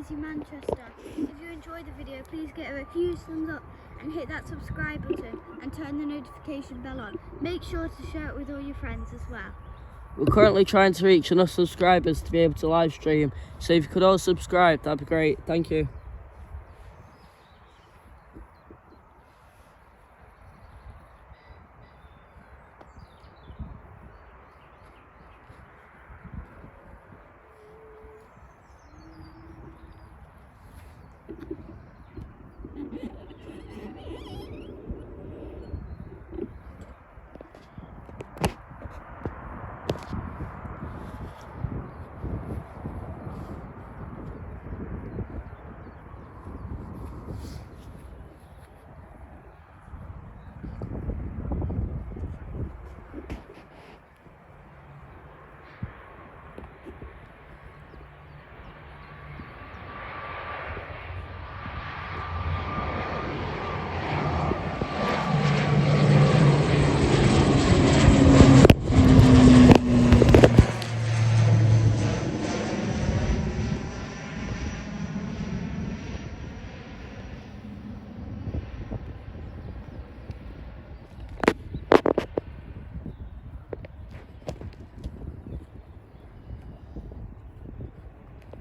City, Manchester. If you enjoyed the video, please give it a huge thumbs up and hit that subscribe button and turn the notification bell on. Make sure to share it with all your friends as well. We're currently trying to reach enough subscribers to be able to live stream, so if you could all subscribe, that'd be great. Thank you. Thank you.